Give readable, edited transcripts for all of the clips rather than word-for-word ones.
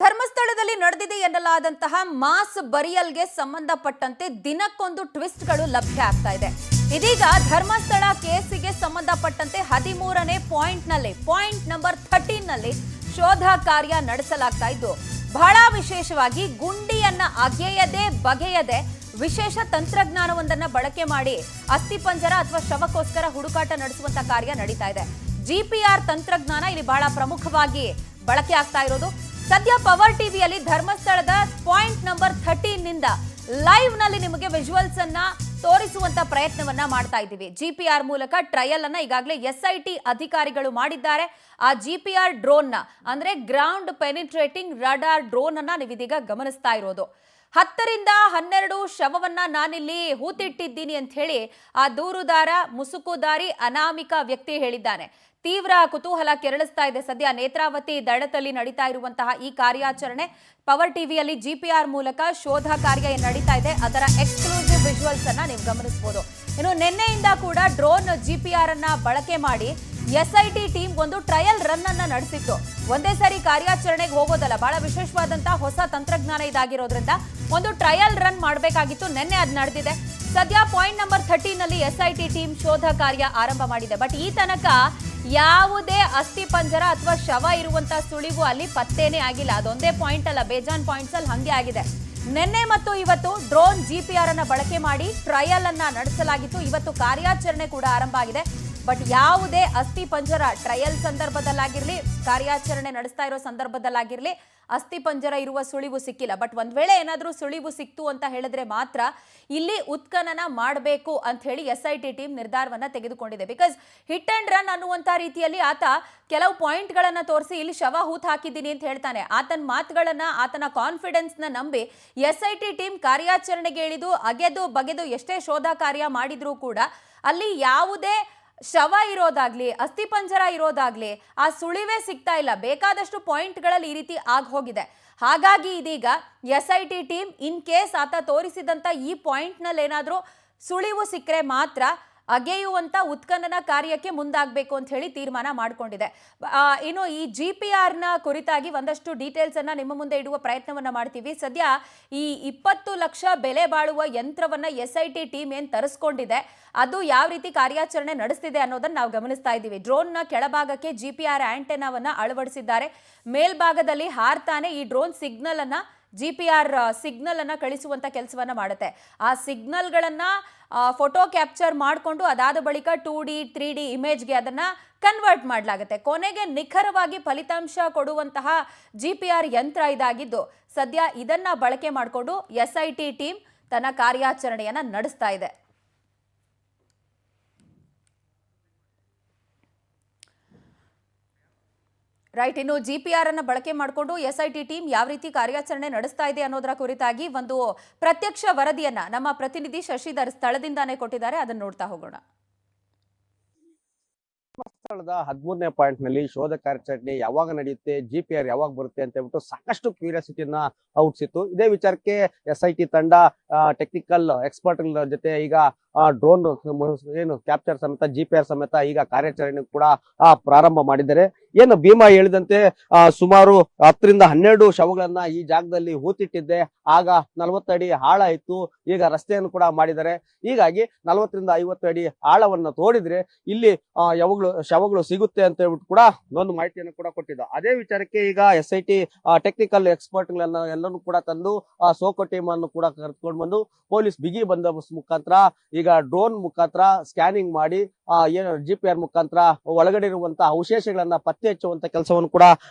ಧರ್ಮಸ್ಥಳದಲ್ಲಿ ನಡೆದಿದೆ ಎನ್ನಲಾದಂತಹ ಮಾಸ್ ಬರಿಯಲ್ಗೆ ಸಂಬಂಧಪಟ್ಟಂತೆ ದಿನಕ್ಕೊಂದು ಟ್ವಿಸ್ಟ್ಗಳು ಲಭ್ಯ ಆಗ್ತಾ ಇದೆ. ಇದೀಗ ಧರ್ಮಸ್ಥಳ ಕೇಸಿಗೆ ಸಂಬಂಧಪಟ್ಟಂತೆ 13ನೇ ಪಾಯಿಂಟ್ ನಂಬರ್ 13 ನಲ್ಲಿ ಶೋಧ ಕಾರ್ಯ ನಡೆಸಲಾಗ್ತಾ ಇದ್ದು, ಬಹಳ ವಿಶೇಷವಾಗಿ ಗುಂಡಿಯನ್ನ ಅಗೆಯದೆ ಬಗೆಯದೆ ವಿಶೇಷ ತಂತ್ರಜ್ಞಾನವೊಂದನ್ನ ಬಳಕೆ ಮಾಡಿ ಅಸ್ಥಿಪಂಜರ ಅಥವಾ ಶವಕ್ಕೋಸ್ಕರ ಹುಡುಕಾಟ ನಡೆಸುವಂತ ಕಾರ್ಯ ನಡೀತಾ ಇದೆ. ಜಿಪಿಆರ್ ತಂತ್ರಜ್ಞಾನ ಇಲ್ಲಿ ಬಹಳ ಪ್ರಮುಖವಾಗಿ ಬಳಕೆ ಆಗ್ತಾ ಇರೋದು. ಸದ್ಯ ಪವರ್ ಟಿವಿಯಲ್ಲಿ ಧರ್ಮಸ್ಥಳದ ಪಾಯಿಂಟ್ ನಂಬರ್ 13 ನಿಂದ ಲೈವ್ ನಲ್ಲಿ ನಿಮಗೆ ವಿಜುವಲ್ಸ್ ಅನ್ನ ತೋರಿಸುವಂತ ಪ್ರಯತ್ನವನ್ನ ಮಾಡ್ತಾ ಇದ್ದೀವಿ. ಜಿಪಿಆರ್ ಮೂಲಕ ಟ್ರಯಲ್ ಅನ್ನ ಈಗಾಗಲೇ SIT ಅಧಿಕಾರಿಗಳು ಮಾಡಿದ್ದಾರೆ. ಆ ಜಿಪಿಆರ್ ಡ್ರೋನ್ ನ ಅಂದ್ರೆ ಗ್ರೌಂಡ್ ಪೆನಿಟ್ರೇಟಿಂಗ್ ರಡಾರ್ ಡ್ರೋನ್ ಅನ್ನ ನೀವಿದೀಗ ಗಮನಿಸ್ತಾ ಇರೋದು. 10 ರಿಂದ 12 ಶವವನ್ನ ನಾನಿಲ್ಲಿ ಹೂತಿಟ್ಟಿದ್ದೀನಿ ಅಂತ ಹೇಳಿ ಆ ದೂರುದಾರ ಮುಸುಕುದಾರಿ ಅನಾಮಿಕ ವ್ಯಕ್ತಿ ಹೇಳಿದ್ದಾನೆ. ತೀವ್ರ ಕುತೂಹಲ ಕೆರಳಿಸ್ತಾ ಇದೆ. ಸದ್ಯ ನೇತ್ರಾವತಿ ದಡದಲ್ಲಿ ನಡೀತಾ ಇರುವಂತಹ ಈ ಕಾರ್ಯಾಚರಣೆ ಪವರ್ ಟಿವಿಯಲ್ಲಿ ಜಿಪಿಆರ್ ಮೂಲಕ ಶೋಧ ಕಾರ್ಯ ನಡೀತಾ ಇದೆ. ಅದರ ಎಕ್ಸ್ಕ್ಲೂಸಿವ್ ವಿಜುವಲ್ಸ್ ಅನ್ನ ನೀವು ಗಮನಿಸಬಹುದು. ಇನ್ನು ನಿನ್ನೆಯಿಂದ ಕೂಡ ಡ್ರೋನ್ ಜಿಪಿಆರ್ ಅನ್ನ ಬಳಕೆ ಮಾಡಿ SIT ಟೀಮ್ ಒಂದು ಟ್ರಯಲ್ ರನ್ ಅನ್ನ ನಡೆಸಿತ್ತು. ಒಂದೇ ಸಾರಿ ಕಾರ್ಯಾಚರಣೆಗೆ ಹೋಗೋದಲ್ಲ, ಬಹಳ ವಿಶೇಷವಾದಂತಹ ಹೊಸ ತಂತ್ರಜ್ಞಾನ ಇದಾಗಿರೋದ್ರಿಂದ ಒಂದು ಟ್ರಯಲ್ ರನ್ ಮಾಡಬೇಕಾಗಿತ್ತು. ನಿನ್ನೆ ಅದು ನಡೆದಿದೆ. ಸದ್ಯ ಪಾಯಿಂಟ್ ನಂಬರ್ 13 ನಲ್ಲಿ SIT ಟೀಮ್ ಶೋಧ ಕಾರ್ಯ ಆರಂಭ ಮಾಡಿದೆ. ಬಟ್ ಈ ತನಕ ಯಾವುದೇ ಅಸ್ಥಿಪಂಜರ ಅಥವಾ ಶವ ಇರುವಂತ ಸುಳಿವು ಅಲ್ಲಿ ಪತ್ತೇನೆ ಆಗಿಲ್ಲ. ಅದೊಂದೇ ಪಾಯಿಂಟ್ ಅಲ್ಲ, ಬೇಜಾನ್ ಪಾಯಿಂಟ್ಸ್ ಅಲ್ಲಿ ಹಂಗೆ ಆಗಿದೆ. ನಿನ್ನೆ ಮತ್ತು ಇವತ್ತು ಡ್ರೋನ್ ಜಿಪಿಆರ್ ಅನ್ನ ಬಳಕೆ ಮಾಡಿ ಟ್ರಯಲ್ ಅನ್ನ ನಡೆಸಲಾಗಿತ್ತು. ಇವತ್ತು ಕಾರ್ಯಾಚರಣೆ ಕೂಡ ಆರಂಭ ಆಗಿದೆ. ಬಟ್ ಯಾವುದೇ ಅಸ್ಥಿಪಂಜರ ಟ್ರಯಲ್ ಸಂದರ್ಭದಲ್ಲಾಗಿರ್ಲಿ, ಕಾರ್ಯಾಚರಣೆ ನಡೆಸ್ತಾ ಇರೋ ಸಂದರ್ಭದಲ್ಲಾಗಿರ್ಲಿ ಅಸ್ಥಿಪಂಜರ ಇರುವ ಸುಳಿವು ಸಿಕ್ಕಿಲ್ಲ. ಬಟ್ ಒಂದ್ ವೇಳೆ ಏನಾದ್ರೂ ಸುಳಿವು ಸಿಕ್ತು ಅಂತ ಹೇಳಿದ್ರೆ ಮಾತ್ರ ಇಲ್ಲಿ ಉತ್ಖನನ ಮಾಡಬೇಕು ಅಂತ ಹೇಳಿ SIT ಟೀಮ್ ನಿರ್ಧಾರವನ್ನ ತೆಗೆದುಕೊಂಡಿದೆ. ಬಿಕಾಸ್ ಹಿಟ್ ಅಂಡ್ ರನ್ ಅನ್ನುವಂತ ರೀತಿಯಲ್ಲಿ ಆತ ಕೆಲವು ಪಾಯಿಂಟ್ ಗಳನ್ನ ತೋರಿಸಿ ಇಲ್ಲಿ ಶವ ಹೂತ್ ಹಾಕಿದ್ದೀನಿ ಅಂತ ಹೇಳ್ತಾನೆ. ಆತನ ಮಾತುಗಳನ್ನ, ಆತನ ಕಾನ್ಫಿಡೆನ್ಸ್ ನ ನಂಬಿ SIT ಟೀಮ್ ಕಾರ್ಯಾಚರಣೆಗೆ ಇಳಿದು ಅಗೆದು ಬಗೆದು ಎಷ್ಟೇ ಶೋಧ ಕಾರ್ಯ ಮಾಡಿದ್ರೂ ಕೂಡ ಅಲ್ಲಿ ಯಾವುದೇ ಶವ ಇರೋದಾಗ್ಲಿ, ಅಸ್ಥಿಪಂಜರ ಇರೋದಾಗ್ಲಿ ಆ ಸುಳಿವೇ ಸಿಗ್ತಾ ಇಲ್ಲ. ಬೇಕಾದಷ್ಟು ಪಾಯಿಂಟ್ಗಳಲ್ಲಿ ಈ ರೀತಿ ಆಗಿ ಹೋಗಿದೆ. ಹಾಗಾಗಿ ಇದೀಗ SIT ಟೀಮ್ ಇನ್ ಕೇಸ್ ಆತ ತೋರಿಸಿದಂತ ಈ ಪಾಯಿಂಟ್ ನಲ್ಲಿ ಏನಾದ್ರೂ ಸುಳಿವು ಸಿಕ್ಕರೆ ಮಾತ್ರ ಅಗೆಯುವಂತ ಉತ್ಖನನ ಕಾರ್ಯಕ್ಕೆ ಮುಂದಾಗಬೇಕು ಅಂತ ಹೇಳಿ ತೀರ್ಮಾನ ಮಾಡಿಕೊಂಡಿದೆ. ಇನ್ನು ಈ GPR ನ ಕುರಿತಾಗಿ ಒಂದಷ್ಟು ಡೀಟೇಲ್ಸ್ ಅನ್ನ ನಿಮ್ಮ ಮುಂದೆ ಇಡುವ ಪ್ರಯತ್ನವನ್ನ ಮಾಡ್ತೀವಿ. ಸದ್ಯ ಈ 20 ಲಕ್ಷ ಬೆಲೆ ಬಾಳುವ ಯಂತ್ರವನ್ನ SIT ಟೀಮ್ ಏನ್ ತರಿಸ್ಕೊಂಡಿದೆ, ಅದು ಯಾವ ರೀತಿ ಕಾರ್ಯಾಚರಣೆ ನಡೆಸ್ತಿದೆ ಅನ್ನೋದನ್ನ ನಾವು ಗಮನಿಸ್ತಾ ಇದ್ದೀವಿ. ಡ್ರೋನ್ ನ ಕೆಳಭಾಗಕ್ಕೆ GPR ಆಂಟೆನಾವನ್ನ ಅಳವಡಿಸಿದ್ದಾರೆ. ಮೇಲ್ಭಾಗದಲ್ಲಿ ಹಾರ್ತಾನೆ ಈ ಡ್ರೋನ್ ಸಿಗ್ನಲ್ ಅನ್ನ GPR ಸಿಗ್ನಲ್ ಅನ್ನ ಕಳಿಸುವಂತ ಕೆಲಸವನ್ನ ಮಾಡುತ್ತೆ. ಆ ಸಿಗ್ನಲ್ಗಳನ್ನ ಫೋಟೋ ಕ್ಯಾಪ್ಚರ್ ಮಾಡಿಕೊಂಡು ಅದಾದ ಬಳಿಕ 2D 3D ಇಮೇಜ್ಗೆ ಅದನ್ನ ಕನ್ವರ್ಟ್ ಮಾಡಲಾಗುತ್ತೆ. ಕೊನೆಗೆ ನಿಖರವಾಗಿ ಫಲಿತಾಂಶ ಕೊಡುವಂತಹ GPR ಯಂತ್ರ ಇದಾಗಿದ್ದು, ಸದ್ಯ ಇದನ್ನ ಬಳಕೆ ಮಾಡಿಕೊಂಡು SIT ಟೀಮ್ ತನ್ನ ಕಾರ್ಯಾಚರಣೆಯನ್ನ ನಡೆಸ್ತಾ ಇದೆ. ರೈಟ್, ಇನ್ನು GPR ಅನ್ನ ಬಳಕೆ ಮಾಡಿಕೊಂಡು SIT ಟೀಮ್ ಯಾವ ರೀತಿ ಕಾರ್ಯಾಚರಣೆ ನಡೆಸ್ತಾ ಇದೆ ಅನ್ನೋದರ ಕುರಿತಾಗಿ ಒಂದು ಪ್ರತ್ಯಕ್ಷ ವರದಿಯನ್ನ ನಮ್ಮ ಪ್ರತಿನಿಧಿ ಶಶಿಧರ್ ಸ್ಥಳದಿಂದಾನೇ ಕೊಟ್ಟಿದ್ದಾರೆ. ಅದನ್ನ ನೋಡ್ತಾ ಹೋಗೋಣ. ಸ್ಥಳದ 13ನೇ ಪಾಯಿಂಟ್ ನಲ್ಲಿ ಶೋಧ ಕಾರ್ಯಾಚರಣೆ ಯಾವಾಗ ನಡೆಯುತ್ತೆ, GPR ಯಾವಾಗ ಬರುತ್ತೆ ಅಂತ ಹೇಳ್ಬಿಟ್ಟು ಸಾಕಷ್ಟು ಕ್ಯೂರಿಯಾಸಿಟಿಯನ್ನ ಹುಟ್ಟಿಸಿತ್ತು. ಇದೇ ವಿಚಾರಕ್ಕೆ SIT ತಂಡ ಟೆಕ್ನಿಕಲ್ ಎಕ್ಸ್ಪರ್ಟ್ ಜೊತೆ ಈಗ ಡ್ರೋನ್ ಏನು ಕ್ಯಾಪ್ಚರ್ ಸಮೇತ GPR ಸಮೇತ ಈಗ ಕಾರ್ಯಾಚರಣೆ ಕೂಡ ಪ್ರಾರಂಭ ಮಾಡಿದ್ದಾರೆ. ಏನು ಭೀಮಾ ಹೇಳಿದಂತೆ ಸುಮಾರು 10 ರಿಂದ 12 ಶವಗಳನ್ನ ಈ ಜಾಗದಲ್ಲಿ ಹೂತಿಟ್ಟಿದ್ದೆ. ಆಗ 40 ಅಡಿ ಆಳ ಇತ್ತು. ಈಗ ರಸ್ತೆಯನ್ನು ಕೂಡ ಮಾಡಿದ್ದಾರೆ. ಹೀಗಾಗಿ 40 ರಿಂದ 50 ಅಡಿ ಆಳವನ್ನ ತೋಡಿದ್ರೆ ಇಲ್ಲಿ ಶವಗಳು ಸಿಗುತ್ತೆ ಅಂತ ಹೇಳ್ಬಿಟ್ಟು ಕೂಡ ಒಂದು ಮಾಹಿತಿಯನ್ನು ಕೂಡ ಕೊಟ್ಟಿದ್ದ. ಅದೇ ವಿಚಾರಕ್ಕೆ ಈಗ SIT ಟೆಕ್ನಿಕಲ್ ಎಕ್ಸ್ಪರ್ಟ್ ಎಲ್ಲರೂ ಕೂಡ ತಂದು ಸೋಕೋ ಟೀಮ್ ಅನ್ನು ಕೂಡ ಕರೆದುಕೊಂಡು ಬಂದು ಪೊಲೀಸ್ ಬಿಗಿ ಬಂದೋಬಸ್ತ್ ಮುಖಾಂತರ ಈಗ ಡ್ರೋನ್ ಮುಖಾಂತರ ಸ್ಕ್ಯಾನಿಂಗ್ ಮಾಡಿ ಏನು GPR ಮುಖಾಂತರ ಒಳಗಡೆ ಇರುವಂತಹ ಅವಶೇಷಗಳನ್ನ ಪತ್ತೆ ಹಚ್ಚುವಂತ ಕೆಲಸವನ್ನು ಕೂಡ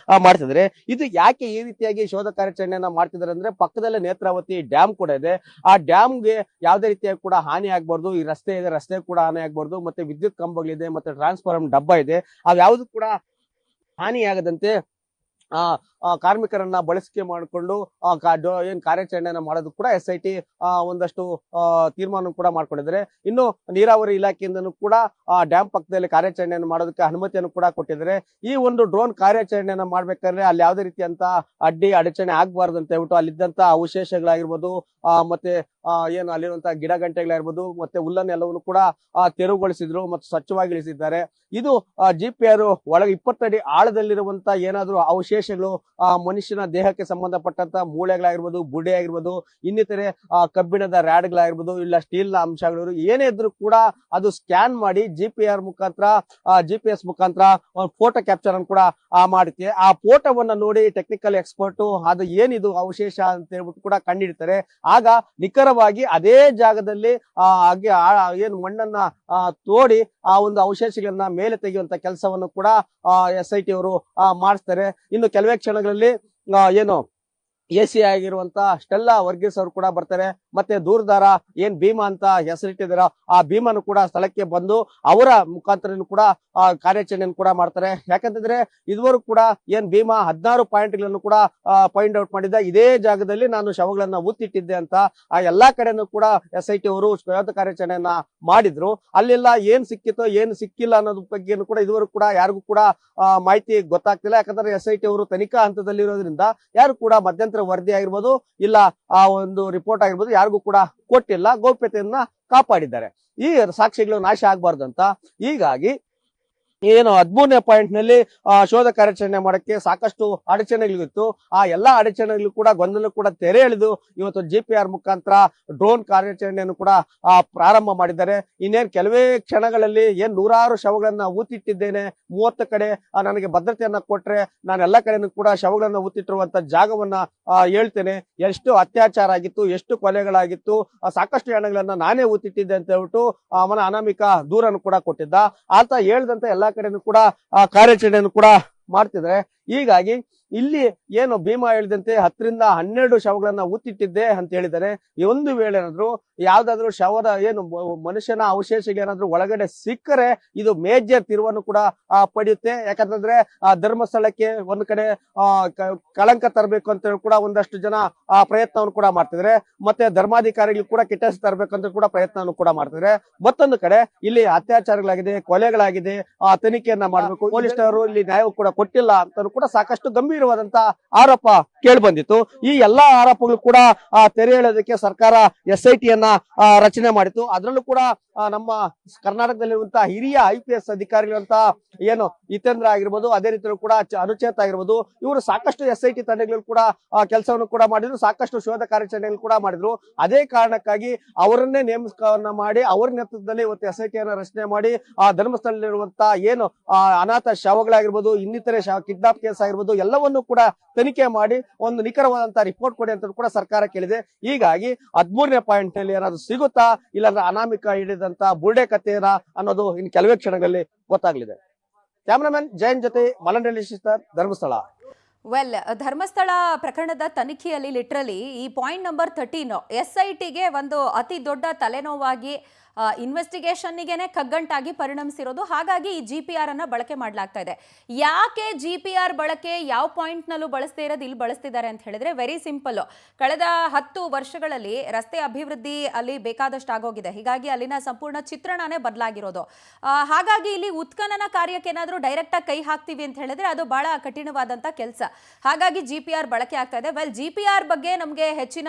ಮಾಡ್ತಿದ್ದಾರೆ. ಇದು ಯಾಕೆ ಈ ರೀತಿಯಾಗಿ ಶೋಧ ಕಾರ್ಯಾಚರಣೆಯನ್ನ ಮಾಡ್ತಿದ್ದಾರೆ ಅಂದ್ರೆ, ಪಕ್ಕದಲ್ಲೇ ನೇತ್ರಾವತಿ ಡ್ಯಾಮ್ ಕೂಡ ಇದೆ. ಆ ಡ್ಯಾಮ್ಗೆ ಯಾವುದೇ ರೀತಿಯಾಗಿ ಕೂಡ ಹಾನಿ ಆಗ್ಬಾರ್ದು. ಈ ರಸ್ತೆ ಇದೆ, ರಸ್ತೆ ಕೂಡ ಹಾನಿ ಆಗ್ಬಾರ್ದು. ಮತ್ತೆ ವಿದ್ಯುತ್ ಕಂಬಗಳಿದೆ, ಮತ್ತೆ ಟ್ರಾನ್ಸ್ಫಾರ್ಮರ್ ಡಬ್ಬ ಇದೆ. ಅವ್ಯಾವುದು ಕೂಡ ಹಾನಿಯಾಗದಂತೆ ಕಾರ್ಮಿಕರನ್ನ ಬಳಸಿಕೆ ಮಾಡಿಕೊಂಡು ಏನ್ ಕಾರ್ಯಾಚರಣೆಯನ್ನ ಮಾಡೋದು ಕೂಡ SIT ಒಂದಷ್ಟು ತೀರ್ಮಾನ ಕೂಡ ಮಾಡ್ಕೊಂಡಿದ್ದಾರೆ. ಇನ್ನು ನೀರಾವರಿ ಇಲಾಖೆಯಿಂದನೂ ಕೂಡ ಡ್ಯಾಮ್ ಪಕ್ಕದಲ್ಲಿ ಕಾರ್ಯಾಚರಣೆಯನ್ನು ಮಾಡೋದಕ್ಕೆ ಅನುಮತಿಯನ್ನು ಕೂಡ ಕೊಟ್ಟಿದ್ದಾರೆ. ಈ ಒಂದು ಡ್ರೋನ್ ಕಾರ್ಯಾಚರಣೆಯನ್ನ ಮಾಡ್ಬೇಕಾದ್ರೆ ಅಲ್ಲಿ ಯಾವುದೇ ರೀತಿಯಂತ ಅಡ್ಡಿ ಅಡಚಣೆ ಆಗ್ಬಾರ್ದು ಅಂತ ಹೇಳ್ಬಿಟ್ಟು ಅಲ್ಲಿದ್ದಂತ ಅವಶೇಷಗಳಾಗಿರ್ಬೋದು, ಮತ್ತೆ ಏನು ಅಲ್ಲಿರುವಂತಹ ಗಿಡ ಗಂಟೆಗಳಾಗಿರ್ಬೋದು, ಮತ್ತೆ ಹುಲ್ಲನ್ನು ಎಲ್ಲವನ್ನು ಕೂಡ ತೆರವುಗೊಳಿಸಿದ್ರು ಮತ್ತು ಸ್ವಚ್ಛವಾಗಿ ಇಳಿಸಿದ್ದಾರೆ. ಇದು GPR ಒಳಗೆ 20 ಅಡಿ ಆಳದಲ್ಲಿರುವಂತ ಏನಾದ್ರು ಅವಶೇಷಗಳು ಮನುಷ್ಯನ ದೇಹಕ್ಕೆ ಸಂಬಂಧಪಟ್ಟಂತ ಮೂಳೆಗಳಾಗಿರ್ಬೋದು, ಬುಡೆ ಆಗಿರ್ಬೋದು, ಇನ್ನಿತರೆ ಕಬ್ಬಿಣದ ರ್ಯಾಡ್ಗಳಾಗಿರ್ಬೋದು, ಇಲ್ಲ ಸ್ಟೀಲ್ ನ ಅಂಶಗಳು ಏನೇ ಇದ್ರೂ ಕೂಡ ಅದು ಸ್ಕ್ಯಾನ್ ಮಾಡಿ GPS ಮುಖಾಂತರ ಒಂದು ಫೋಟೋ ಕ್ಯಾಪ್ಚರ್ ಅನ್ನು ಕೂಡ ಮಾಡುತ್ತೆ. ಆ ಫೋಟೋವನ್ನ ನೋಡಿ ಟೆಕ್ನಿಕಲ್ ಎಕ್ಸ್ಪರ್ಟ್ ಅದು ಏನಿದು ಅವಶೇಷ ಅಂತ ಹೇಳ್ಬಿಟ್ಟು ಕೂಡ ಕಂಡಿಡ್ತಾರೆ. ಆಗ ನಿಖರವಾಗಿ ಅದೇ ಜಾಗದಲ್ಲಿ ಏನು ಮಣ್ಣನ್ನ ತೋಡಿ ಆ ಒಂದು ಅವಶೇಷಗಳನ್ನ ಮೇಲೆ ತೆಗೆಯುವಂತ ಕೆಲಸವನ್ನು ಕೂಡ SIT ಅವರು ಮಾಡಿಸ್ತಾರೆ. ಇನ್ನು ಕೆಲವೇ ಕ್ಷಣಗಳಲ್ಲಿ ಏನು AC ಆಗಿರುವಂತ ಸ್ಟೆಲ್ಲಾ ವರ್ಗೀಸ್ ಅವರು ಕೂಡ ಬರ್ತಾರೆ. ಮತ್ತೆ ದೂರದಾರ ಏನ್ ಭೀಮಾ ಅಂತ ಹೆಸರಿಟ್ಟಿದಾರ ಆ ಭೀಮನು ಕೂಡ ಸ್ಥಳಕ್ಕೆ ಬಂದು ಅವರ ಮುಖಾಂತರ ಕೂಡ ಕಾರ್ಯಾಚರಣೆಯನ್ನು ಕೂಡ ಮಾಡ್ತಾರೆ. ಯಾಕಂತಂದ್ರೆ ಇದುವರೆಗೂ ಕೂಡ ಏನ್ ಭೀಮಾ 16 ಪಾಯಿಂಟ್ಗಳನ್ನು ಕೂಡ ಪಾಯಿಂಟ್ ಔಟ್ ಮಾಡಿದ್ದ, ಇದೇ ಜಾಗದಲ್ಲಿ ನಾನು ಶವಗಳನ್ನ ಊತ್ತಿಟ್ಟಿದ್ದೆ ಅಂತ ಆ ಎಲ್ಲಾ ಕಡೆನೂ ಕೂಡ SIT ಅವರು ಶೋಧ ಕಾರ್ಯಾಚರಣೆಯನ್ನ ಮಾಡಿದ್ರು. ಅಲ್ಲೆಲ್ಲ ಏನ್ ಸಿಕ್ಕಿತೋ ಏನ್ ಸಿಕ್ಕಿಲ್ಲ ಅನ್ನೋದ್ರ ಬಗ್ಗೆ ಕೂಡ ಇದುವರೆಗೂ ಕೂಡ ಯಾರಿಗೂ ಕೂಡ ಮಾಹಿತಿ ಗೊತ್ತಾಗ್ತಿಲ್ಲ. ಯಾಕಂದ್ರೆ SIT ಅವರು ತನಿಖಾ ಹಂತದಲ್ಲಿರೋದ್ರಿಂದ ಯಾರು ಕೂಡ ಮಧ್ಯಂತರ ವರದಿ ಆಗಿರ್ಬೋದು, ಇಲ್ಲ ಆ ಒಂದು ರಿಪೋರ್ಟ್ ಆಗಿರ್ಬೋದು ಯಾರಿಗೂ ಕೂಡ ಕೊಟ್ಟಿಲ್ಲ. ಗೌಪ್ಯತೆಯನ್ನ ಕಾಪಾಡಿದ್ದಾರೆ. ಈ ಸಾಕ್ಷಿಗಳು ನಾಶ ಆಗ್ಬಾರ್ದು ಅಂತ ಹೀಗಾಗಿ ಏನು 13ನೇ ಪಾಯಿಂಟ್ ನಲ್ಲಿ ಶೋಧ ಕಾರ್ಯಾಚರಣೆ ಮಾಡಕ್ಕೆ ಸಾಕಷ್ಟು ಅಡಚಣೆಗಳಿತ್ತು. ಆ ಎಲ್ಲಾ ಅಡಚಣೆಗಳು ಕೂಡ ಗೊಂದಲ ಕೂಡ ತೆರೆ ಎಳೆದು ಇವತ್ತು GPR ಮುಖಾಂತರ ಡ್ರೋನ್ ಕಾರ್ಯಾಚರಣೆಯನ್ನು ಕೂಡ ಪ್ರಾರಂಭ ಮಾಡಿದ್ದಾರೆ. ಇನ್ನೇನ್ ಕೆಲವೇ ಕ್ಷಣಗಳಲ್ಲಿ ಏನ್ 100 ಶವಗಳನ್ನ ಊತಿಟ್ಟಿದ್ದೇನೆ, 30 ಕಡೆ ನನಗೆ ಭದ್ರತೆಯನ್ನ ಕೊಟ್ರೆ ನಾನು ಎಲ್ಲಾ ಕಡೆನೂ ಕೂಡ ಶವಗಳನ್ನ ಊತಿಟ್ಟಿರುವಂತ ಜಾಗವನ್ನ ಹೇಳ್ತೇನೆ, ಎಷ್ಟು ಅತ್ಯಾಚಾರ ಆಗಿತ್ತು, ಎಷ್ಟು ಕೊಲೆಗಳಾಗಿತ್ತು, ಸಾಕಷ್ಟು ಹೆಣಗಳನ್ನ ನಾನೇ ಊತಿಟ್ಟಿದ್ದೆ ಅಂತ ಹೇಳ್ಬಿಟ್ಟು ಅವನ ಅನಾಮಿಕ ದೂರನ್ನು ಕೂಡ ಕೊಟ್ಟಿದ್ದ. ಆತ ಹೇಳ್ದಂತ ಎಲ್ಲಾ ಕಡೆನೂ ಕೂಡ ಕಾರ್ಯಾಚರಣೆಯನ್ನು ಕೂಡ ಮಾಡ್ತಿದ್ರೆ. ಹೀಗಾಗಿ ಇಲ್ಲಿ ಏನು ಭೀಮಾ ಹೇಳಿದಂತೆ 10 ರಿಂದ 12 ಶವಗಳನ್ನ ಊತಿಟ್ಟಿದ್ದೆ ಅಂತ ಹೇಳಿದ್ದಾರೆ. ಒಂದು ವೇಳೆ ಏನಾದ್ರು ಯಾವ್ದಾದ್ರು ಶವದ ಏನು ಮನುಷ್ಯನ ಅವಶೇಷಗಳು ಏನಾದ್ರು ಒಳಗಡೆ ಸಿಕ್ಕರೆ ಇದು ಮೇಜರ್ ತಿರುವನ್ನು ಕೂಡ ಪಡೆಯುತ್ತೆ. ಯಾಕಂತಂದ್ರೆ ಧರ್ಮಸ್ಥಳಕ್ಕೆ ಒಂದ್ ಕಡೆ ಕಳಂಕ ತರಬೇಕು ಅಂತ ಕೂಡ ಒಂದಷ್ಟು ಜನ ಪ್ರಯತ್ನವನ್ನು ಕೂಡ ಮಾಡ್ತಿದ್ರೆ, ಮತ್ತೆ ಧರ್ಮಾಧಿಕಾರಿಗಳು ಕೂಡ ಕೆಟ್ಟ ಹೆಸರು ತರಬೇಕಂತ ಕೂಡ ಪ್ರಯತ್ನವನ್ನು ಕೂಡ ಮಾಡ್ತಿದ್ರೆ. ಮತ್ತೊಂದು ಕಡೆ ಇಲ್ಲಿ ಅತ್ಯಾಚಾರಗಳಾಗಿದೆ, ಕೊಲೆಗಳಾಗಿದೆ, ತನಿಖೆಯನ್ನ ಮಾಡಬೇಕು, ಪೊಲೀಸ್ ಅವರು ಇಲ್ಲಿ ನ್ಯಾಯ ಕೂಡ ಕೊಟ್ಟಿಲ್ಲ ಅಂತ ಕೂಡ ಸಾಕಷ್ಟು ಗಂಭೀರವಾದಂತ ಆರೋಪ ಕೇಳಿ ಬಂದಿತ್ತು. ಈ ಎಲ್ಲಾ ಆರೋಪಗಳು ಕೂಡ ತೆರೆ ಎಳೆಯೋದಕ್ಕೆ ಸರ್ಕಾರ SIT ಯನ್ನ ರಚನೆ ಮಾಡಿತ್ತು. ಅದರಲ್ಲೂ ಕೂಡ ನಮ್ಮ ಕರ್ನಾಟಕದಲ್ಲಿರುವಂತಹ ಹಿರಿಯ IPS ಅಧಿಕಾರಿಗಳಂತ ಏನು ಹಿತೇಂದ್ರ ಆಗಿರ್ಬೋದು, ಅದೇ ರೀತಿ ಕೂಡ ಅನುಚೇತ್ ಆಗಿರ್ಬೋದು, ಇವರು ಸಾಕಷ್ಟು SIT ತಂಡಗಳು ಕೂಡ ಕೆಲಸವನ್ನು ಕೂಡ ಮಾಡಿದ್ರು, ಸಾಕಷ್ಟು ಶೋಧ ಕಾರ್ಯಾಚರಣೆಗಳು ಕೂಡ ಮಾಡಿದ್ರು. ಅದೇ ಕಾರಣಕ್ಕಾಗಿ ಅವರನ್ನೇ ನೇಮಕವನ್ನ ಮಾಡಿ ಅವರ ನೇತೃತ್ವದಲ್ಲಿ ಇವತ್ತು SIT ಯನ್ನ ರಚನೆ ಮಾಡಿ ಆ ಧರ್ಮಸ್ಥಳದಲ್ಲಿರುವಂತಹ ಏನು ಅನಾಥ ಶವಗಳಾಗಿರ್ಬೋದು, ಇನ್ನಿತರೆ ಕಿಡ್ನಾಪ್ ಕೇಸ್ ಆಗಿರ್ಬೋದು ಎಲ್ಲವನ್ನೂ ಕೂಡ ತನಿಖೆ ಮಾಡಿ ಒಂದು ನಿಖರವಾದಂತಹ ರಿಪೋರ್ಟ್ ಕೊಡಿ ಅಂತ ಕೂಡ ಸರ್ಕಾರ ಕೇಳಿದೆ. ಹೀಗಾಗಿ 13ನೇ ಪಾಯಿಂಟ್ ನಲ್ಲಿ ಏನಾದ್ರು ಸಿಗುತ್ತಾ, ಇಲ್ಲಾಂದ್ರೆ ಅನಾಮಿಕ ಹಿಡಿದಂತ ಬುರ್ಡೆ ಕಥೆನ ಅನ್ನೋದು ಇನ್ನು ಕೆಲವೇ ಕ್ಷಣಗಳಲ್ಲಿ ಗೊತ್ತಾಗ್ಲಿದೆ. ಕ್ಯಾಮರಾಮನ್ ಜಯನ್ ಜೊತೆ ಮಲಂಡಳ್ಳಿ ಶಿಸ್ತರ್, ಧರ್ಮಸ್ಥಳ. ವೆಲ್, ಧರ್ಮಸ್ಥಳ ಪ್ರಕರಣದ ತನಿಖೆಯಲ್ಲಿ ಲಿಟ್ರಲಿ ಈ ಪಾಯಿಂಟ್ ನಂಬರ್ 13 SITಗೆ ಒಂದು ಅತಿ ದೊಡ್ಡ ತಲೆನೋವಾಗಿ ಇನ್ವೆಸ್ಟಿಗೇಷನ್ನಿಗೆನೆ ಕಗ್ಗಂಟಾಗಿ ಪರಿಣಮಿಸಿರೋದು. ಹಾಗಾಗಿ ಈ GPR ಅನ್ನ ಬಳಕೆ ಮಾಡಲಾಗ್ತಾ ಇದೆ. ಯಾಕೆ GPR ಬಳಕೆ ಯಾವ ಪಾಯಿಂಟ್ನಲ್ಲೂ ಬಳಸದೇ ಇರೋದು ಇಲ್ಲಿ ಬಳಸ್ತಿದ್ದಾರೆ ಅಂತ ಹೇಳಿದ್ರೆ ವೆರಿ ಸಿಂಪಲ್. ಕಳೆದ 10 ವರ್ಷಗಳಲ್ಲಿ ರಸ್ತೆ ಅಭಿವೃದ್ಧಿ ಅಲ್ಲಿ ಬೇಕಾದಷ್ಟು ಆಗೋಗಿದೆ. ಹೀಗಾಗಿ ಅಲ್ಲಿನ ಸಂಪೂರ್ಣ ಚಿತ್ರಣನೇ ಬದಲಾಗಿರೋದು. ಹಾಗಾಗಿ ಇಲ್ಲಿ ಉತ್ಖನನ ಕಾರ್ಯಕ್ಕೆ ಏನಾದರೂ ಡೈರೆಕ್ಟ್ ಆಗಿ ಕೈ ಹಾಕ್ತೀವಿ ಅಂತ ಹೇಳಿದ್ರೆ ಅದು ಬಹಳ ಕಠಿಣವಾದಂತ ಕೆಲಸ. ಹಾಗಾಗಿ GPR ಬಳಕೆ ಆಗ್ತಾ ಇದೆ. ವೆಲ್, GPR ಬಗ್ಗೆ ನಮಗೆ ಹೆಚ್ಚಿನ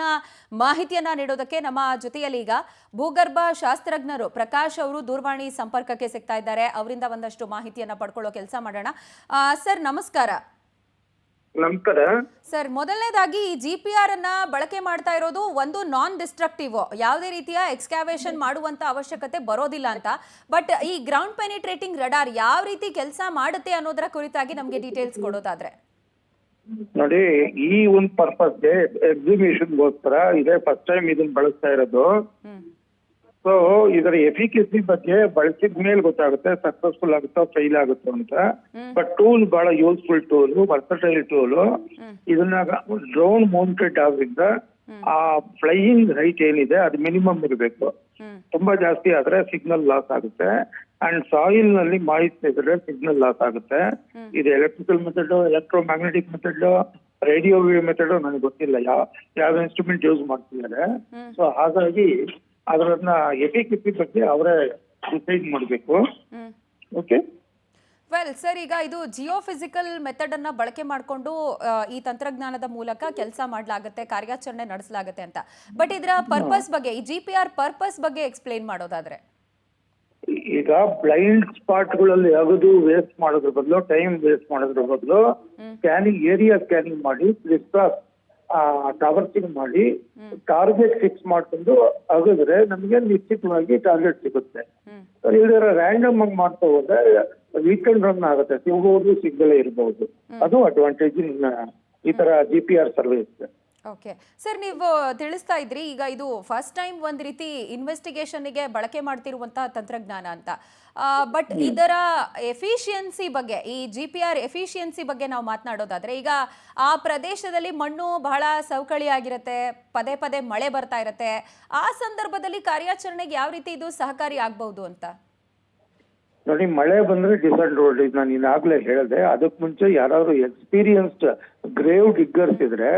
ಮಾಹಿತಿಯನ್ನ ನೀಡೋದಕ್ಕೆ ನಮ್ಮ ಜೊತೆಯಲ್ಲಿ ಈಗ ಭೂಗರ್ಭ ಶಾಸ್ತ್ರಜ್ಞರು ಪ್ರಕಾಶ್ ಅವರು ದೂರವಾಣಿ ಸಂಪರ್ಕಕ್ಕೆ ಸಿಗ್ತಾ ಇದ್ದಾರೆ. ಅವರಿಂದ ಒಂದಷ್ಟು ಮಾಹಿತಿಯನ್ನ ಪಡ್ಕೊಳ್ಳೋ ಕೆಲಸ ಮಾಡೋಣ. ಸರ್ ನಮಸ್ಕಾರ. ನಮಸ್ಕಾರ ಸರ್, ಮೊದಲನೇದಾಗಿ ಈ GPR ಅನ್ನ ಬಳಕೆ ಮಾಡ್ತಾ ಇರೋದು ಒಂದು ನಾನ್ ಡಿಸ್ಟ್ರಕ್ಟಿವ್, ಯಾವುದೇ ರೀತಿಯ ಎಕ್ಸ್ಕ್ಯಾವೇಷನ್ ಮಾಡುವಂತ ಅವಶ್ಯಕತೆ ಬರೋದಿಲ್ಲ ಅಂತ. ಬಟ್ ಈ ಗ್ರೌಂಡ್ ಪೆನಿಟ್ರೇಟಿಂಗ್ ರಡಾರ್ ಯಾವ ರೀತಿ ಕೆಲಸ ಮಾಡುತ್ತೆ ಅನ್ನೋದರ ಕುರಿತಾಗಿ ನಮಗೆ ಡೀಟೇಲ್ಸ್ ಕೊಡೋದಾದ್ರೆ. ನೋಡಿ, ಈ ಒಂದು ಪರ್ಪಸ್ಗೆ ಎಕ್ಸಿಬಿಷನ್ಗೋಸ್ಕರ ಇದೇ ಫಸ್ಟ್ ಟೈಮ್ ಇದನ್ನ ಬಳಸ್ತಾ ಇರೋದು. ಸೊ ಇದರ ಎಫಿಕಸಿ ಬಗ್ಗೆ ಬಳಸಿದ ಮೇಲೆ ಗೊತ್ತಾಗುತ್ತೆ ಸಕ್ಸಸ್ಫುಲ್ ಆಗುತ್ತೋ ಫೇಲ್ ಆಗುತ್ತೋ ಅಂತ. ಬಟ್ ಟೂಲ್ ಬಹಳ ಯೂಸ್ಫುಲ್ ಟೂಲ್, ವರ್ಸಟೈಲ್ ಟೂಲ್. ಇದನ್ನ ಡ್ರೋನ್ ಮೌಂಟೆಡ್ ಆದ್ರಿಂದ ಆ ಫ್ಲೈಯಿಂಗ್ ಹೈಟ್ ಏನಿದೆ ಅದು ಮಿನಿಮಮ್ ಇರಬೇಕು. ತುಂಬಾ ಜಾಸ್ತಿ ಆದ್ರೆ ಸಿಗ್ನಲ್ ಲಾಸ್ ಆಗುತ್ತೆ. ಅಂಡ್ ಸಾಯಿಲ್ ನಲ್ಲಿ ಮಾಹಿತಿ ಇದ್ರೆ ಸಿಗ್ನಲ್ ಲಾಸ್ ಆಗುತ್ತೆ. ಇದು electrical method, electromagnetic method, radio wave method ನನಗೆ ಗೊತ್ತಿಲ್ಲ ಯಾವ ಇನ್ಸ್ಟ್ರೂಮೆಂಟ್ ಯೂಸ್ ಮಾಡ್ತಿದ್ದಾರೆ. ಸೊ ಹಾಗಾಗಿ ಅದನ್ನ ಎಫಿಕಸಿ ಬಗ್ಗೆ ಅವರೇ ಡಿಸೈಡ್ ಮಾಡಬೇಕು. ಓಕೆ. ವೆಲ್ ಸರ್, ಈಗ ಇದು ಜಿಯೋಫಿಸಿಕಲ್ ಮೆಥಡ್ ಅನ್ನ ಬಳಕೆ ಮಾಡಿಕೊಂಡು ಈ ತಂತ್ರಜ್ಞಾನದ ಮೂಲಕ ಕೆಲಸ ಮಾಡಲಾಗುತ್ತೆ, ಕಾರ್ಯಾಚರಣೆ ನಡೆಸಲಾಗುತ್ತೆ ಅಂತ. ಬಟ್ ಇದರ ಪರ್ಪಸ್ ಬಗ್ಗೆ, ಈ GPR ಪರ್ಪಸ್ ಬಗ್ಗೆ ಎಕ್ಸ್ಪ್ಲೇನ್ ಮಾಡೋದಾದ್ರೆ. ಈಗ ಬ್ಲೈಂಡ್ ಸ್ಪಾಟ್ಗಳಲ್ಲಿ ಅಗದು ವೇಸ್ಟ್ ಮಾಡೋದ್ರ ಬದಲು, ಟೈಮ್ ವೇಸ್ಟ್ ಮಾಡೋದ್ರ ಬದಲು ಸ್ಕ್ಯಾನಿಂಗ್, ಏರಿಯಾ ಸ್ಕ್ಯಾನಿಂಗ್ ಮಾಡಿ, ಟ್ರಾವರ್ಸಿಂಗ್ ಮಾಡಿ, ಟಾರ್ಗೆಟ್ ಫಿಕ್ಸ್ ಮಾಡ್ಕೊಂಡು ಅಗದ್ರೆ ನಮಗೆ ನಿಶ್ಚಿತವಾಗಿ ಟಾರ್ಗೆಟ್ ಸಿಗುತ್ತೆ. ಇಲ್ದಿರ ರ್ಯಾಂಡಮ್ ಆಗಿ ಮಾಡ್ತಾ ಹೋದ್ರೆ ವೀಕೆಂಡ್ ರನ್ ಆಗುತ್ತೆ, ಸಿಗಬಹುದು ಸಿಗದಲೇ ಇರಬಹುದು. ಅದು ಅಡ್ವಾಂಟೇಜ್ ಈ ತರ GPR ಸರ್ವಿಸ್. ಓಕೆ ಸರ್, ನೀವು ತಿಳಿಸ್ತಾ ಇದ್ರಿ ಈಗ ಇದು ಫಸ್ಟ್ ಟೈಮ್ ಒಂದು ರೀತಿ ಇನ್ವೆಸ್ಟಿಗೇಷನ್ಗೆ ಬಳಕೆ ಮಾಡ್ತಿರುವಂತಹ ತಂತ್ರಜ್ಞಾನ ಅಂತ. ಬಟ್ ಇದರ ಎಫಿಷಿಯನ್ಸಿ ಬಗ್ಗೆ, ಈ GPR ಎಫಿಷಿಯನ್ಸಿ ಬಗ್ಗೆ ನಾವು ಮಾತನಾಡೋದಾದ್ರೆ, ಈಗ ಆ ಪ್ರದೇಶದಲ್ಲಿ ಮಣ್ಣು ಬಹಳ ಸವಕಳಿಯಾಗಿರುತ್ತೆ, ಪದೇ ಪದೇ ಮಳೆ ಬರ್ತಾ ಇರುತ್ತೆ, ಆ ಸಂದರ್ಭದಲ್ಲಿ ಕಾರ್ಯಾಚರಣೆಗೆ ಯಾವ ರೀತಿ ಇದು ಸಹಕಾರಿ ಆಗ್ಬಹುದು ಅಂತ? ನೋಡಿ, ಮಳೆ ಬಂದ್ರೆ ಡಿಸ್ಅಡ್ವಾಂಟೇಜ್. ನಾನು ಈಗಾಗಲೇ ಹೇಳಿದೆ. ಅದಕ್ಕೆ ಮುಂಚೆ ಯಾರಾದ್ರೂ ಎಕ್ಸ್ಪೀರಿಯನ್ಸ್ಡ್ ಗ್ರೇವ್ ಡಿಗ್ಗರ್ಸ್ ಇದ್ರೆ,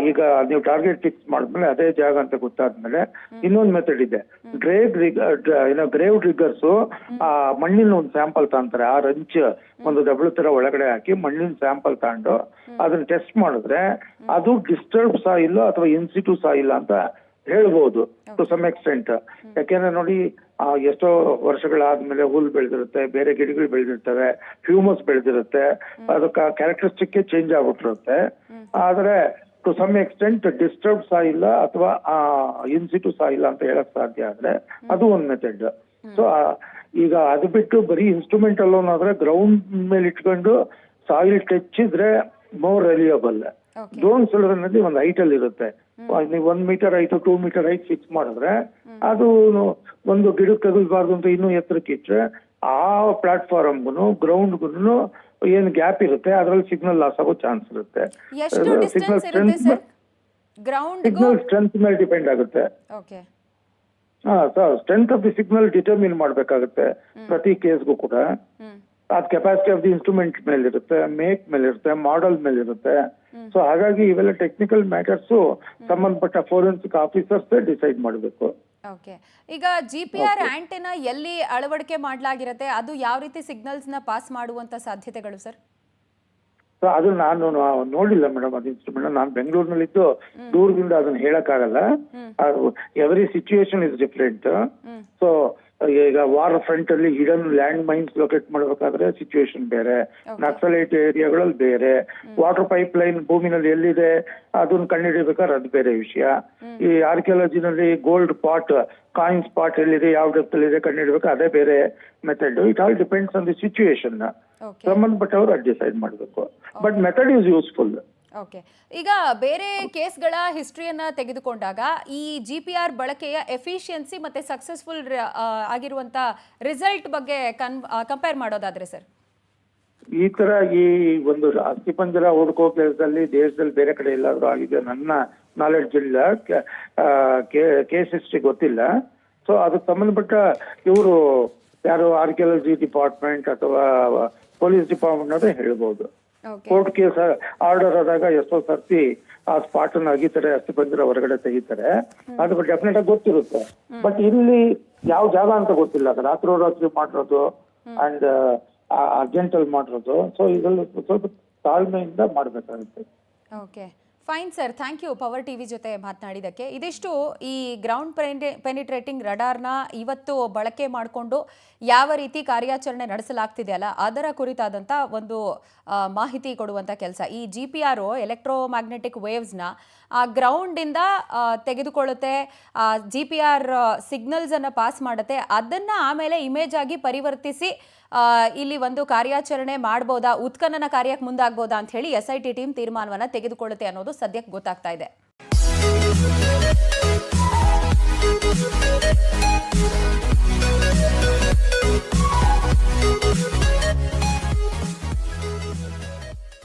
ಈಗ ನೀವು ಟಾರ್ಗೆಟ್ ಫಿಕ್ಸ್ ಮಾಡಿದ್ಮೇಲೆ ಅದೇ ಜಾಗ ಅಂತ ಗೊತ್ತಾದ್ಮೇಲೆ ಇನ್ನೊಂದು ಮೆಥಡ್ ಇದೆ. ಗ್ರೇವ್ ಡಿಗ್ಗರ್ಸ್ ಆ ಮಣ್ಣಿನ ಒಂದು ಸ್ಯಾಂಪಲ್ ತಗೊಂತಾರೆ. ಆ ರಂಚ್ ಒಂದು ದಬಳು ತರ ಒಳಗಡೆ ಹಾಕಿ ಮಣ್ಣಿನ ಸ್ಯಾಂಪಲ್ ತಗೊಂಡು ಅದನ್ನ ಟೆಸ್ಟ್ ಮಾಡಿದ್ರೆ ಅದು ಡಿಸ್ಟರ್ಬ್ ಸಾಯಿಲ್ ಅಥವಾ ಇನ್ಸಿಟು ಸಾಯಿಲ್ ಅಂತ ಹೇಳ್ಬೋದು ಟು ಸಮ್ ಎಕ್ಸ್ಟೆಂಟ್. ಯಾಕೆಂದ್ರೆ ನೋಡಿ, ಎಷ್ಟೋ ವರ್ಷಗಳಾದ್ಮೇಲೆ ಹುಲ್ ಬೆಳೆದಿರುತ್ತೆ, ಬೇರೆ ಗಿಡಗಳು ಬೆಳೆದಿರ್ತವೆ, ಹ್ಯೂಮಸ್ ಬೆಳೆದಿರುತ್ತೆ, ಅದಕ್ಕೆ ಕ್ಯಾರೆಕ್ಟರಿಸ್ಟಿಕ್ ಚೇಂಜ್ ಆಗ್ಬಿಟ್ಟಿರುತ್ತೆ. ಆದ್ರೆ ಟು ಸಮ್ ಎಕ್ಸ್ಟೆಂಟ್ ಡಿಸ್ಟರ್ಬ್ ಸಾಯಿಲ್ಲ ಅಥವಾ ಇನ್ಸಿಟು ಸಾಯಿಲ್ಲ ಅಂತ ಹೇಳಕ್ ಸಾಧ್ಯ ಆದ್ರೆ ಅದು ಒಂದು ಮೆಥಡ್. ಸೊ ಈಗ ಅದು ಬಿಟ್ಟು ಬರೀ ಇನ್ಸ್ಟ್ರೂಮೆಂಟ್ ಅಲ್ಲೋನ್ ಆದ್ರೆ ಗ್ರೌಂಡ್ ಮೇಲೆ ಇಟ್ಕೊಂಡು ಸಾಯಿಲ್ ಟಚ್ ಇದ್ರೆ ಮೋರ್ ರಿಲಿಯಬಲ್. ಡ್ರೋನ್ ಸೋಲರ್ ಅನ್ನೋದು ಒಂದು ಹೈಟ್ ಅಲ್ಲಿ ಇರುತ್ತೆ. ನೀವು 1 metre height 2 metre height fix ಮಾಡಿದ್ರೆ ಅದು ಒಂದು ಗಿಡಕ್ಕೆ ತಗಲ್ಬಾರ್ದು ಅಂತ ಇನ್ನೂ ಎತ್ತರಕ್ಕೆ ಇಟ್ರೆ ಆ ಪ್ಲಾಟ್ಫಾರ್ಮ್ಗೂ ಗ್ರೌಂಡ್ಗೂ ಏನ್ ಗ್ಯಾಪ್ ಇರುತ್ತೆ ಅದ್ರಲ್ಲಿ ಸಿಗ್ನಲ್ ಲಾಸ್ ಆಗೋ ಚಾನ್ಸ್ ಇರುತ್ತೆ. ಸಿಗ್ನಲ್ ಸ್ಟ್ರೆಂತ್ ಮೇಲೆ ಡಿಪೆಂಡ್ ಆಗುತ್ತೆ. Strength of the signal determine ಮಾಡ್ಬೇಕಾಗುತ್ತೆ ಪ್ರತಿ ಕೇಸ್ಗೂ ಕೂಡ. ಅದ್ ಕೆಪಾಸಿಟಿ ಆಫ್ ದಿ ಇನ್ಸ್ಟ್ರೂಮೆಂಟ್ ಮೇಲೆ ಇರುತ್ತೆ, ಮೇಕ್ ಮೇಲೆ ಇರುತ್ತೆ, ಮಾಡೆಲ್ ಮೇಲೆ ಇರುತ್ತೆ. ಸೊ ಹಾಗಾಗಿ ಇವೆಲ್ಲ ಟೆಕ್ನಿಕಲ್ ಮ್ಯಾಟರ್ಸ್ ಸಂಬಂಧಪಟ್ಟ ಫೋರೆನ್ಸಿಕ್ ಆಫೀಸರ್ಸ್ ಡಿಸೈಡ್ ಮಾಡಬೇಕು. ಓಕೆ, ಈಗ GPR ಆಂಟೆನಾ ಎಲ್ಲಿ ಅಳವಡಿಕೆ ಮಾಡಲಾಗಿರುತ್ತೆ, ಅದು ಯಾವ ರೀತಿ ಸಿಗ್ನಲ್ಸ್ ನ ಪಾಸ್ ಮಾಡುವಂತ ಸಾಧ್ಯತೆಗಳು ಸರ್? ಸೊ ಅದು ನಾನು ನೋಡಿಲ್ಲ ಮೇಡಮ್, ಅದು ಇನ್ಸ್ಟ್ರೂಮೆಂಟ್. ನಾನು ಬೆಂಗಳೂರಿನಲ್ಲಿದ್ದು ದೂರದಿಂದ ಅದನ್ನ ಹೇಳಕ್ಕಾಗಲ್ಲ. Every situation is different. So ಈಗ ವಾರ್ ಫ್ರಂಟ್ ಅಲ್ಲಿ ಹಿಡನ್ ಲ್ಯಾಂಡ್ ಮೈನ್ಸ್ ಲೊಕೇಟ್ ಮಾಡಬೇಕಾದ್ರೆ ಸಿಚುವೇಶನ್ ಬೇರೆ, ನಕ್ಸಲೈಟ್ ಏರಿಯಾಗಳಲ್ಲಿ ಬೇರೆ, ವಾಟರ್ ಪೈಪ್ ಲೈನ್ ಭೂಮಿನಲ್ಲಿ ಎಲ್ಲಿದೆ ಅದನ್ನ ಕಂಡುಹಿಡಿಬೇಕಾದ್ರೆ ಅದು ಬೇರೆ ವಿಷಯ. ಈ ಆರ್ಕಿಯಾಲಜಿನಲ್ಲಿ ಗೋಲ್ಡ್ ಪಾಟ್, ಕಾಯಿನ್ ಸ್ಪಾಟ್ ಎಲ್ಲಿದೆ, ಯಾವ ಡೆಪ್ತ್ ಅಲ್ಲಿ ಇದೆ ಕಂಡುಹಿಡಬೇಕು, ಅದೇ ಬೇರೆ method. It all depends on the situation. ಸಂಬಂಧಪಟ್ಟವರು ಅದು ಡಿಸೈಡ್ ಮಾಡಬೇಕು. But method is useful. Okay, ಈಗ ಬೇರೆ ಕೇಸ್ಗಳ ಹಿಸ್ಟ್ರಿಯನ್ನ ತೆಗೆದುಕೊಂಡಾಗ ಈ GPR ಬಳಕೆಯ ಎಫಿಷಿಯನ್ಸಿ ಮತ್ತೆ ಸಕ್ಸಸ್ಫುಲ್ ಆಗಿರುವಂತ ರಿಸಲ್ಟ್ ಬಗ್ಗೆ ಕಂಪೇರ್ ಮಾಡೋದಾದ್ರೆ ಸರ್? ಈ ತರ ಈ ಒಂದು ಅಸ್ಥಿಪಂಜರ ಹುಡುಕೋ ಕೆಲಸದಲ್ಲಿ ದೇಶದಲ್ಲಿ ಬೇರೆ ಕಡೆ ಎಲ್ಲಾದ್ರೂ ಆಗಿದೆ ನನ್ನ ನಾಲೆಡ್ಜ್ ಇಲ್ಲ, ಕೇಸ್ ಹಿಸ್ಟ್ರಿ ಗೊತ್ತಿಲ್ಲ. ಸೊ ಅದಕ್ಕೆ ಸಂಬಂಧಪಟ್ಟ ಇವರು ಯಾರು ಆರ್ಕಿಯಾಲಜಿ ಡಿಪಾರ್ಟ್ಮೆಂಟ್ ಅಥವಾ ಪೊಲೀಸ್ ಡಿಪಾರ್ಟ್ಮೆಂಟ್ ಅಂತ ಹೇಳ್ಬೋದು. ಕೋರ್ಟ್ ಕೇಸ್ ಆರ್ಡರ್ ಆದಾಗ ಎಷ್ಟೋ ಸರ್ತಿ ಆ ಸ್ಪಾಟ್ ಅನ್ನು ಅಗಿತಾರೆ, ಅಸ್ಥಿಪಂಜರ ಹೊರಗಡೆ ತೆಗಿತಾರೆ, ಅದು ಡೆಫಿನೆಟ್ ಆಗಿ ಗೊತ್ತಿರುತ್ತೆ. ಬಟ್ ಇಲ್ಲಿ ಯಾವ ಜಾಗ ಅಂತ ಗೊತ್ತಿಲ್ಲ. ಅದು ರಾತ್ರಿ ಮಾಡಿರೋದು ಅಂಡ್ ಅರ್ಜೆಂಟ್ ಅಲ್ಲಿ ಮಾಡಿರೋದು. ಸೊ ಇದ್ರಲ್ಲಿ ಸ್ವಲ್ಪ ತಾಳ್ಮೆಯಿಂದ ಮಾಡ್ಬೇಕಾಗುತ್ತೆ. Okay, fine sir, thank you power TV ಜೊತೆ ಮಾತನಾಡಿದ್ದಕ್ಕೆ. ಇದಿಷ್ಟು ಈ ಗ್ರೌಂಡ್ ಪೆನಿಟ್ರೇಟಿಂಗ್ ರಡಾರ್ನ ಇವತ್ತು ಬಳಕೆ ಮಾಡಿಕೊಂಡು ಯಾವ ರೀತಿ ಕಾರ್ಯಾಚರಣೆ ನಡೆಸಲಾಗ್ತಿದೆ ಅಲ್ಲ ಅದರ ಕುರಿತಾದಂಥ ಒಂದು ಮಾಹಿತಿ ಕೊಡುವಂಥ ಕೆಲಸ. ಈ GPR ಎಲೆಕ್ಟ್ರೋಮ್ಯಾಗ್ನೆಟಿಕ್ ವೇವ್ಸ್ನ ಆ ಗ್ರೌಂಡಿಂದ ತೆಗೆದುಕೊಳ್ಳುತ್ತೆ, GPR ಸಿಗ್ನಲ್ಸನ್ನು ಪಾಸ್ ಮಾಡುತ್ತೆ, ಅದನ್ನು ಆಮೇಲೆ ಇಮೇಜ್ ಆಗಿ ಪರಿವರ್ತಿಸಿ ಇಲ್ಲಿ ಒಂದು ಕಾರ್ಯಾಚರಣೆ ಮಾಡ್ಬೋದಾ, ಉತ್ಖನನ ಕಾರ್ಯಕ್ಕೆ ಮುಂದಾಗ್ಬೋದಾ ಅಂತ ಹೇಳಿ SIT ಟೀಮ್ ತೀರ್ಮಾನವನ್ನು ತೆಗೆದುಕೊಳ್ಳುತ್ತೆ ಅನ್ನೋದು ಸದ್ಯಕ್ಕೆ ಗೊತ್ತಾಗ್ತಾ ಇದೆ.